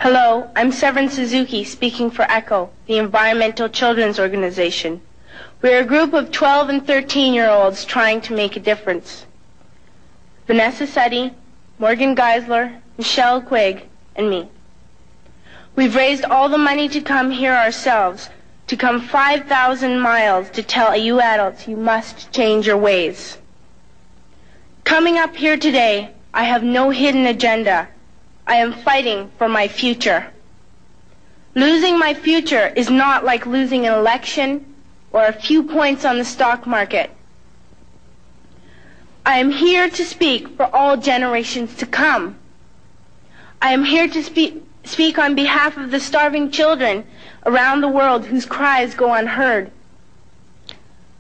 Hello, I'm Severin Suzuki speaking for ECHO, the Environmental Children's Organization. We're a group of 12 and 13-year-olds trying to make a difference. Vanessa Suddy, Morgan Geisler, Michelle Quigg, and me. We've raised all the money to come here ourselves, to come 5,000 miles to tell you adults you must change your ways. Coming up here today, I have no hidden agenda. I am fighting for my future. Losing my future is not like losing an election or a few points on the stock market. I am here to speak for all generations to come. I am here to speak on behalf of the starving children around the world whose cries go unheard.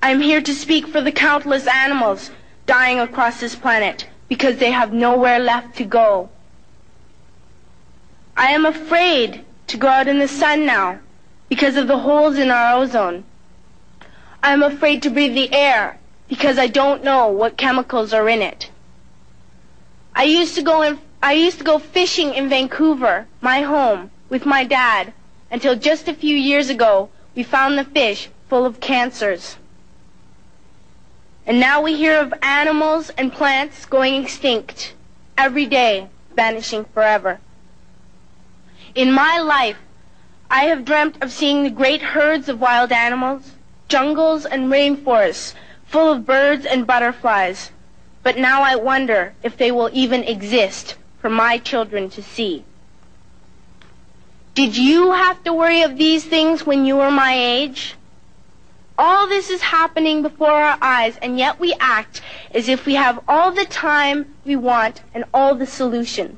I am here to speak for the countless animals dying across this planet because they have nowhere left to go. I am afraid to go out in the sun now because of the holes in our ozone. I am afraid to breathe the air because I don't know what chemicals are in it. I used to go fishing in Vancouver, my home, with my dad, until just a few years ago we found the fish full of cancers. And now we hear of animals and plants going extinct, every day vanishing forever. In my life, I have dreamt of seeing the great herds of wild animals, jungles and rainforests full of birds and butterflies. But now I wonder if they will even exist for my children to see. Did you have to worry of these things when you were my age? All this is happening before our eyes, and yet we act as if we have all the time we want and all the solutions.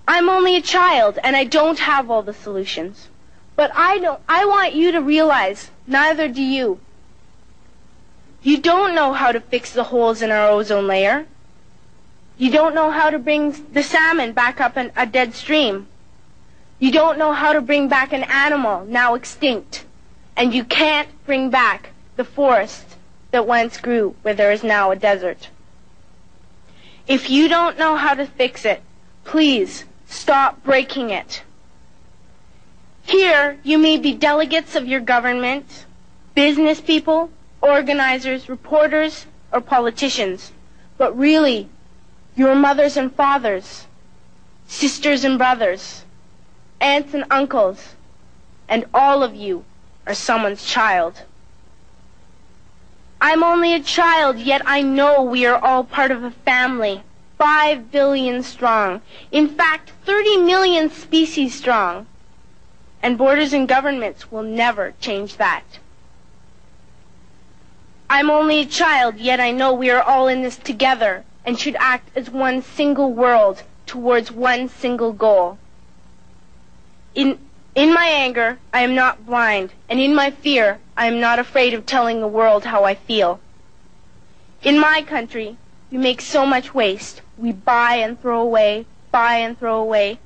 I'm only a child, and I don't have all the solutions. But I want you to realize, neither do you. You don't know how to fix the holes in our ozone layer. You don't know how to bring the salmon back up in a dead stream. You don't know how to bring back an animal now extinct. And you can't bring back the forest that once grew where there is now a desert. If you don't know how to fix it, please stop breaking it. Here, you may be delegates of your government, business people, organizers, reporters, or politicians, but really, your mothers and fathers, sisters and brothers, aunts and uncles, and all of you are someone's child. I'm only a child, yet I know we are all part of a family, 5 billion strong. In fact, 30 million species strong. And borders and governments will never change that. I'm only a child, yet I know we are all in this together and should act as one single world towards one single goal. In my anger, I am not blind, and in my fear, I am not afraid of telling the world how I feel. In my country, we make so much waste. We buy and throw away, buy and throw away,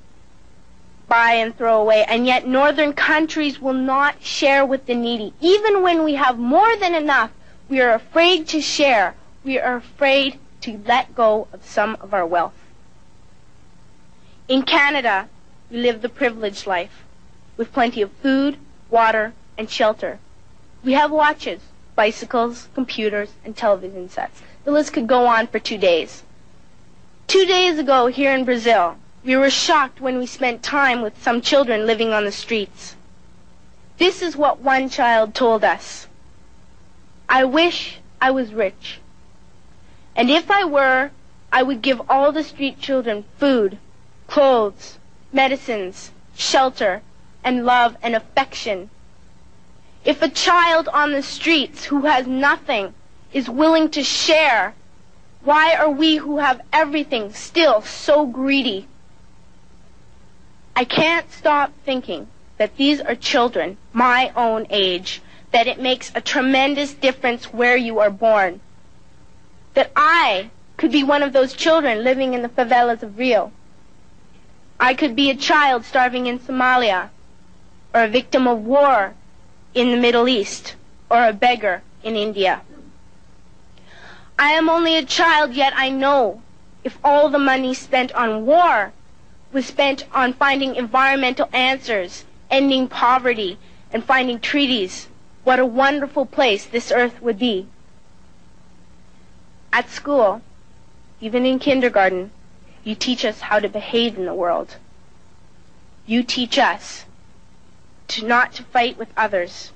buy and throw away, and yet northern countries will not share with the needy. Even when we have more than enough, we are afraid to share. We are afraid to let go of some of our wealth. In Canada, we live the privileged life, with plenty of food, water, and shelter. We have watches, bicycles, computers, and television sets. The list could go on for 2 days. 2 days ago, here in Brazil, we were shocked when we spent time with some children living on the streets. This is what one child told us. I wish I was rich. And if I were, I would give all the street children food, clothes, medicines, shelter, and love and affection. If a child on the streets who has nothing is willing to share, why are we who have everything still so greedy? I can't stop thinking that these are children my own age, that it makes a tremendous difference where you are born. That I could be one of those children living in the favelas of Rio. I could be a child starving in Somalia, or a victim of war in the Middle East, or a beggar in India. I am only a child, yet I know if all the money spent on war was spent on finding environmental answers, ending poverty, and finding treaties, what a wonderful place this earth would be. At school, even in kindergarten, you teach us how to behave in the world. You teach us not to fight with others,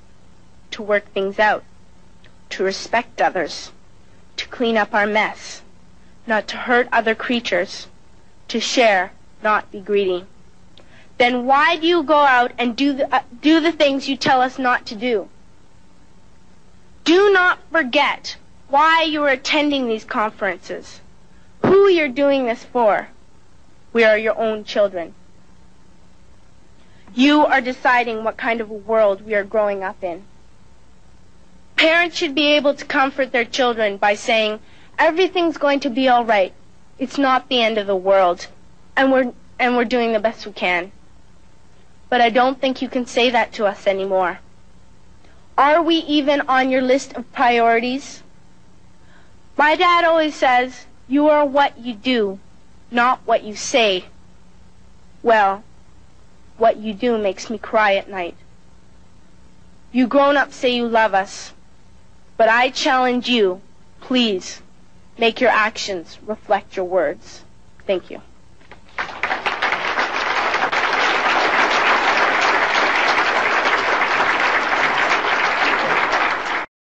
to work things out, to respect others, to clean up our mess, not to hurt other creatures, to share, not be greedy. Then why do you go out and do the things you tell us not to do? Do not forget why you are attending these conferences, who you're doing this for. We are your own children. You are deciding what kind of a world we are growing up in. Parents should be able to comfort their children by saying, everything's going to be all right. It's not the end of the world, and we're doing the best we can. But I don't think you can say that to us anymore. Are we even on your list of priorities? My dad always says, you are what you do, not what you say. Well, what you do makes me cry at night. You grown-ups say you love us, but I challenge you, please, make your actions reflect your words. Thank you.